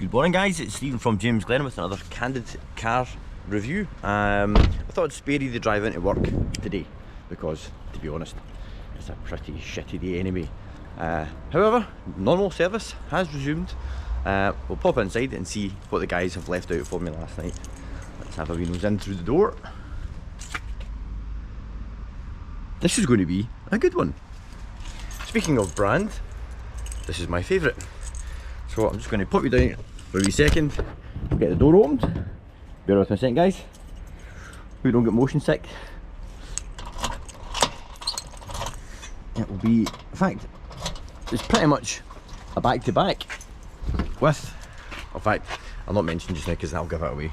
Good morning guys, it's Stephen from JimmyGlen with another candid car review. I thought I'd spare you the drive into work today because, to be honest, it's a pretty shitty day anyway. However, normal service has resumed. We'll pop inside and see what the guys have left out for me last night. Let's have a wee nose in through the door. This is going to be a good one. Speaking of brand, this is my favourite. So I'm just going to pop you down for a wee second, get the door opened. Bear with me a second guys, we don't get motion sick. It will be, in fact, it's pretty much a back to back with, in fact, I'll not mention just now because that'll give it away.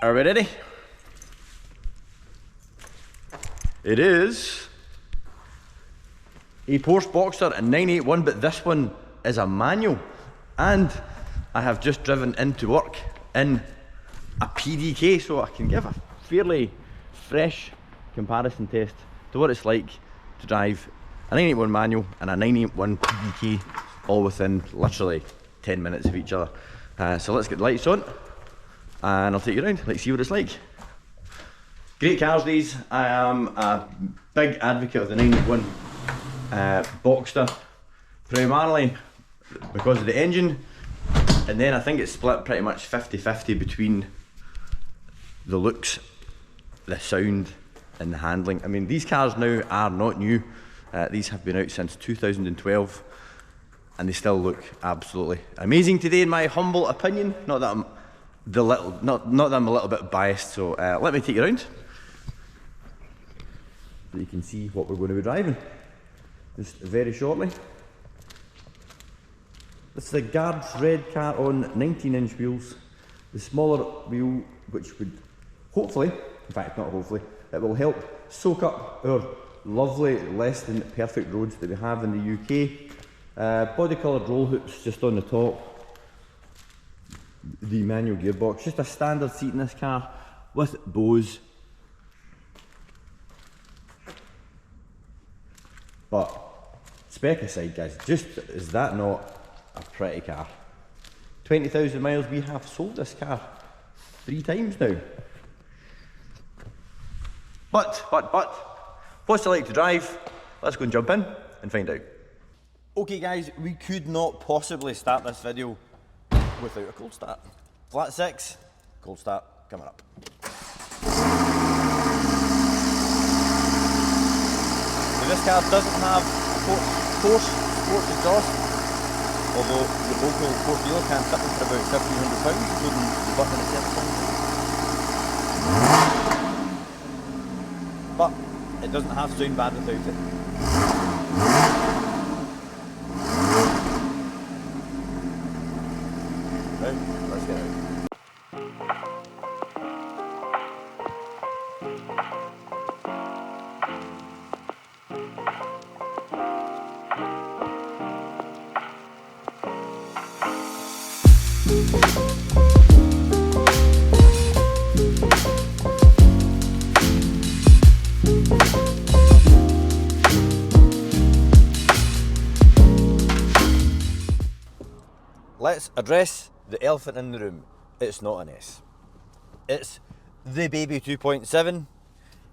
Are we ready? It is a Porsche Boxster in 981, but this one is a manual, and I have just driven into work in a PDK, so I can give a fairly fresh comparison test to what it's like to drive a 981 manual and a 981 PDK all within literally 10 minutes of each other. So let's get the lights on and I'll take you around. Let's see what it's like. Great cars these. I am a big advocate of the 981 Boxster, primarily because of the engine, and then I think it's split pretty much 50-50 between the looks, the sound and the handling. I mean, these cars now are not new. These have been out since 2012 and they still look absolutely amazing today in my humble opinion. Not that I'm not that I'm a little bit biased, so let me take you around so you can see what we're going to be driving just very shortly. This is the Guards red car on 19-inch wheels. The smaller wheel, which would hopefully, in fact not hopefully, it will help soak up our lovely less than perfect roads that we have in the UK. Body coloured roll hoops just on the top. The manual gearbox, just a standard seat in this car with Bose. But spec aside guys, just is that not a pretty car? 20,000 miles, we have sold this car 3 times now. But, what's it like to drive? Let's go and jump in and find out. Okay guys, we could not possibly start this video without a cold start. Flat 6, cold start coming up. Now this car doesn't have Porsche sports exhaust, although the local Porsche dealer can fit them for about £1,500, including the button itself. But it doesn't have sound bad without it. Right, let's get out. Let's address the elephant in the room. It's not an S. It's the baby 2.7.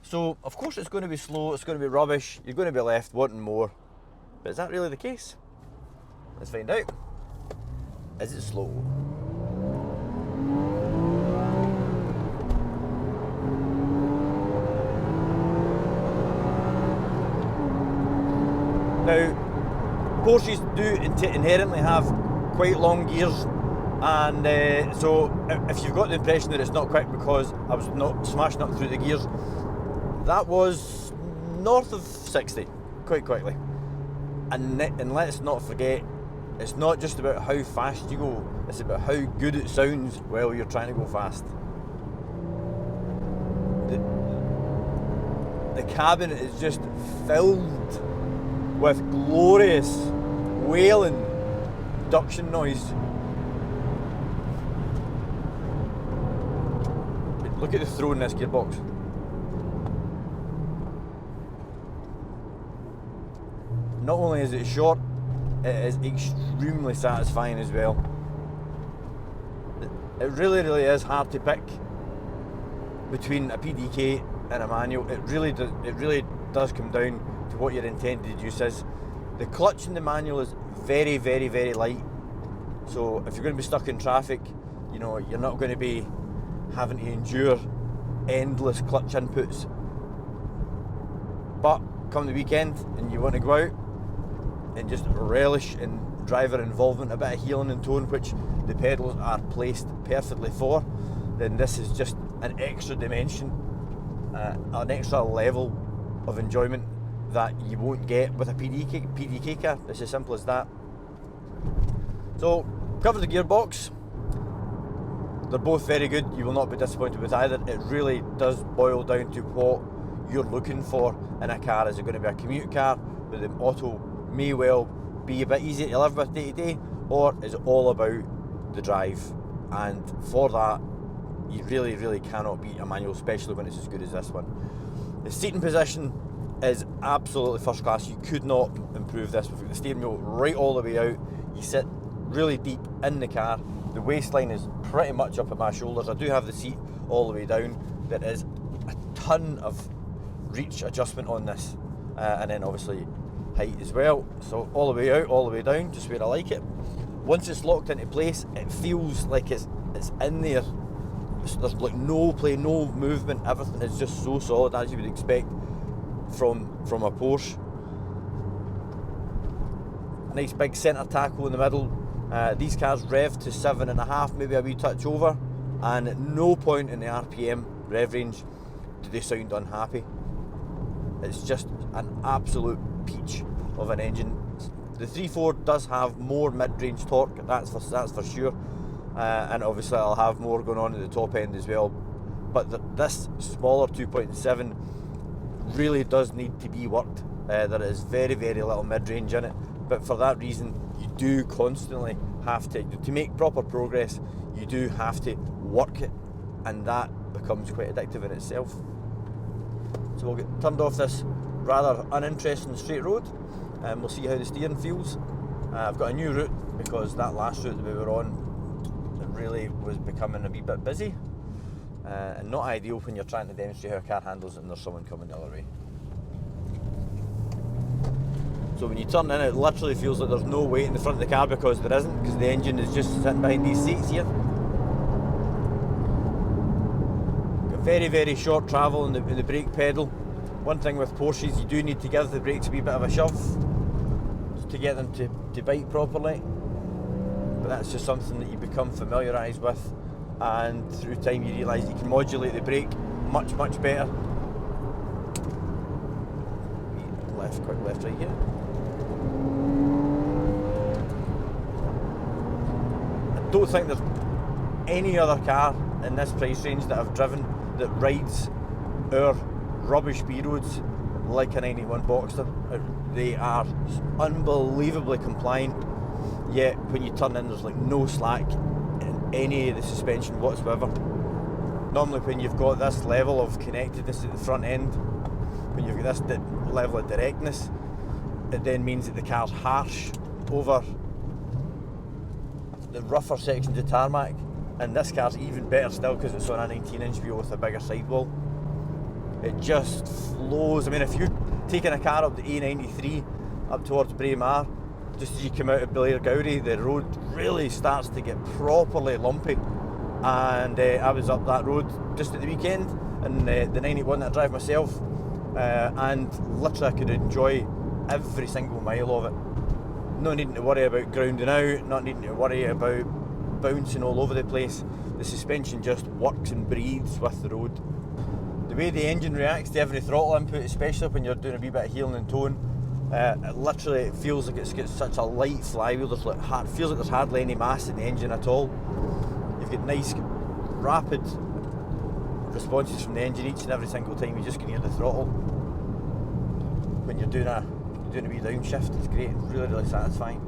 So of course it's going to be slow, it's going to be rubbish, you're going to be left wanting more. But is that really the case? Let's find out. Is it slow? Now, Porsches do inherently have quite long gears, and so if you've got the impression that it's not quick because I was not smashing up through the gears, that was north of 60 quite quickly. And let's not forget, it's not just about how fast you go, it's about how good it sounds while you're trying to go fast. The cabin is just filled with glorious wailing duction noise. Look at the throw in this gearbox. not only is it short, it is extremely satisfying as well. It really is hard to pick between a PDK and a manual. It really does come down to what your intended use is. The clutch in the manual is very light, so if you're going to be stuck in traffic, you know, you're not going to be having to endure endless clutch inputs. But come the weekend and you want to go out and just relish in driver involvement, a bit of heeling and towing, which the pedals are placed perfectly for, then this is just an extra dimension, an extra level of enjoyment that you won't get with a PDK car. It's as simple as that. So, cover the gearbox. They're both very good. You will not be disappointed with either. It really does boil down to what you're looking for in a car. Is it going to be a commute car where the auto may well be a bit easier to live with day to day, or is it all about the drive? And for that, you really cannot beat a manual, especially when it's as good as this one. The seating position is absolutely first class. You could not improve this. We've got the steering wheel right all the way out. You sit really deep in the car. The waistline is pretty much up at my shoulders. I do have the seat all the way down. There is a ton of reach adjustment on this, and then obviously height as well. So all the way out, all the way down, just where I like it. Once it's locked into place, it feels like it's in there. There's like no play, no movement. Everything is just so solid, as you would expect from a Porsche. A nice big centre tackle in the middle. These cars rev to 7.5, maybe a wee touch over, and at no point in the RPM rev range do they sound unhappy. It's just an absolute peach of an engine. The 3.4 does have more mid-range torque, that's for sure, and obviously I'll have more going on at the top end as well. But this smaller 2.7 really does need to be worked. There is very little mid-range in it, but for that reason you do constantly have to make proper progress, you do have to work it, and that becomes quite addictive in itself. So we'll get turned off this rather uninteresting straight road, and we'll see how the steering feels. I've got a new route because that last route that we were on, it really was becoming a wee bit busy, and not ideal when you're trying to demonstrate how a car handles it and there's someone coming the other way. So when you turn in, it literally feels like there's no weight in the front of the car, because there isn't, because the engine is just sitting behind these seats here. Got very short travel in the brake pedal. One thing with Porsches, you do need to give the brakes a wee bit of a shove to get them to bite properly, but that's just something that you become familiarised with, and through time you realise you can modulate the brake much better. Quick left right here. I don't think there's any other car in this price range that I've driven that rides our rubbish B roads like a 981 Boxster. They are unbelievably compliant, yet when you turn in there's like no slack in any of the suspension whatsoever. Normally when you've got this level of connectedness at the front end, when you've got this level of directness, it then means that the car's harsh over the rougher sections of tarmac, and this car's even better still because it's on a 19-inch wheel with a bigger sidewall. It just flows. I mean, if you're taking a car up the A93 up towards Braemar, just as you come out of Belair Gowrie, the road really starts to get properly lumpy, and I was up that road just at the weekend in the 981 that I drive myself, and literally I could enjoy every single mile of it. Not needing to worry about grounding out, not needing to worry about bouncing all over the place. The suspension just works and breathes with the road. The way the engine reacts to every throttle input, especially when you're doing a wee bit of heeling and towing, it feels like it's got such a light flywheel. It feels like there's hardly any mass in the engine at all. You've got nice, rapid responses from the engine each and every single time you just can hear the throttle. When you're doing a wee downshift, it's great. It's really satisfying.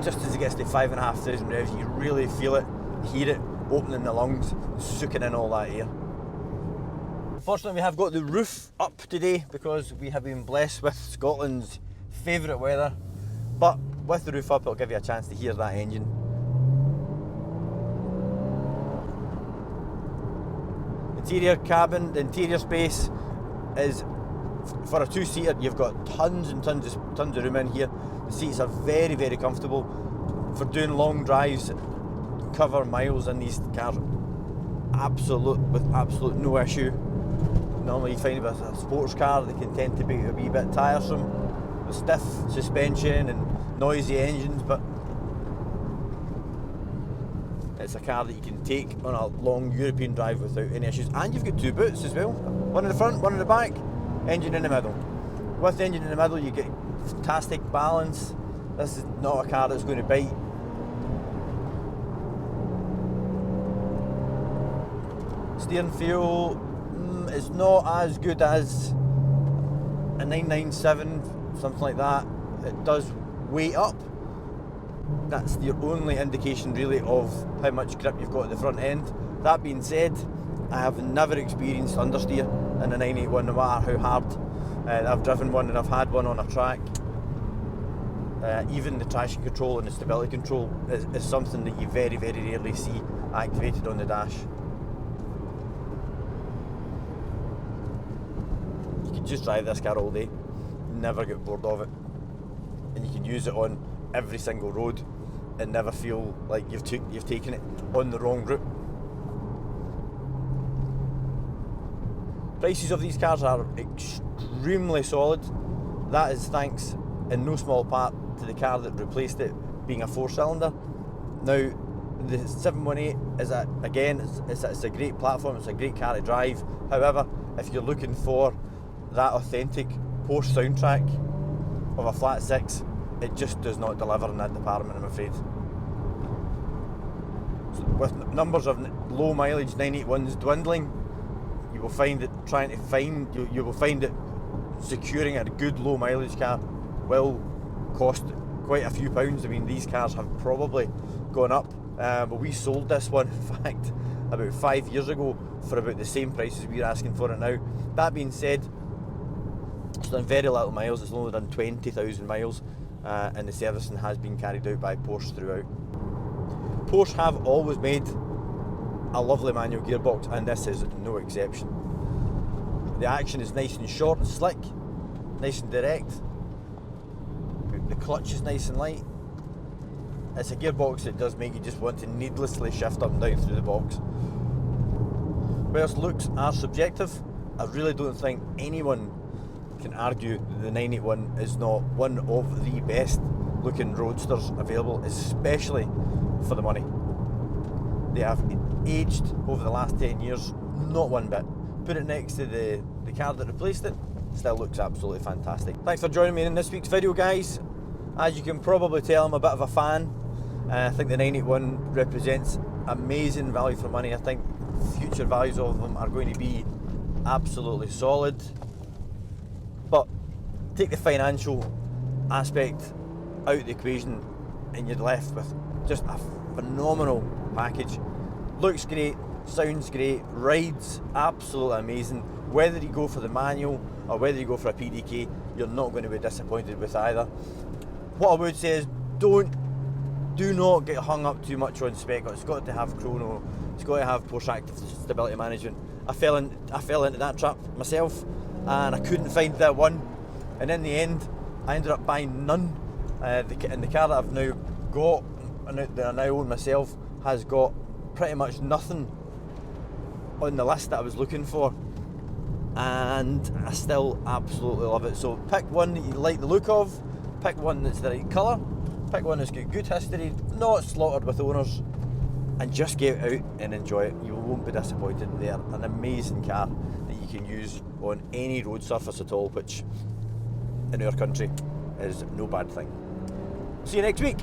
Just as it gets to 5,500 revs, you really feel it, hear it opening the lungs, soaking in all that air. Unfortunately, we have got the roof up today because we have been blessed with Scotland's favourite weather. But with the roof up, it'll give you a chance to hear that engine. Interior cabin, the interior space is, for a two-seater, you've got tons and tons of room in here. The seats are very, very comfortable. For doing long drives, cover miles in these cars, with absolute no issue. Normally you find with a sports car, they can tend to be a wee bit tiresome, with stiff suspension and noisy engines, but it's a car that you can take on a long European drive without any issues. And you've got two boots as well, one in the front, one in the back, engine in the middle. With the engine in the middle, you get fantastic balance. This is not a car that's going to bite. Steering feel is not as good as a 997, something like that. It does weigh up. That's your only indication really of how much grip you've got at the front end. That being said, I have never experienced understeer in a 981, no matter how hard I've driven one and I've had one on a track. Even the traction control and the stability control is something that you very, very rarely see activated on the dash. You can just drive this car all day, never get bored of it, and you can use it on every single road and never feel like you've taken it on the wrong route. Prices of these cars are extremely solid. That is thanks in no small part to the car that replaced it being a 4-cylinder. Now the 718 is it's a great platform, it's a great car to drive. However, if you're looking for that authentic Porsche soundtrack of a flat 6, it just does not deliver in that department, I'm afraid. So with numbers of low mileage 981s dwindling, you will find that securing a good low mileage car will cost quite a few pounds. I mean, these cars have probably gone up, but we sold this one, in fact, about 5 years ago for about the same price as we're asking for it now. That being said, it's done very little miles. It's only done 20,000 miles. And the servicing has been carried out by Porsche throughout. Porsche have always made a lovely manual gearbox, and this is no exception. The action is nice and short and slick, nice and direct. The clutch is nice and light. It's a gearbox that does make you just want to needlessly shift up and down through the box. Whereas looks are subjective, I really don't think anyone can argue that the 981 is not one of the best looking roadsters available, especially for the money. They have aged over the last 10 years, not one bit. Put it next to the car that replaced it, still looks absolutely fantastic. Thanks for joining me in this week's video, guys. As you can probably tell, I'm a bit of a fan. I think the 981 represents amazing value for money. I think future values of them are going to be absolutely solid. But take the financial aspect out of the equation and you're left with just a phenomenal package. Looks great, sounds great, rides absolutely amazing. Whether you go for the manual or whether you go for a PDK, you're not going to be disappointed with either. What I would say is do not get hung up too much on spec. It's got to have chrono, it's got to have Porsche Active Stability Management. I fell into that trap myself, and I couldn't find that one, and in the end I ended up buying none. And the car that I've now got, and that I now own myself, has got pretty much nothing on the list that I was looking for, and I still absolutely love it. So pick one that you like the look of, pick one that's the right colour, pick one that's got good history, not slaughtered with owners, and just get out and enjoy it. You won't be disappointed. They're an amazing car that you can use on any road surface at all, which in our country is no bad thing. See you next week.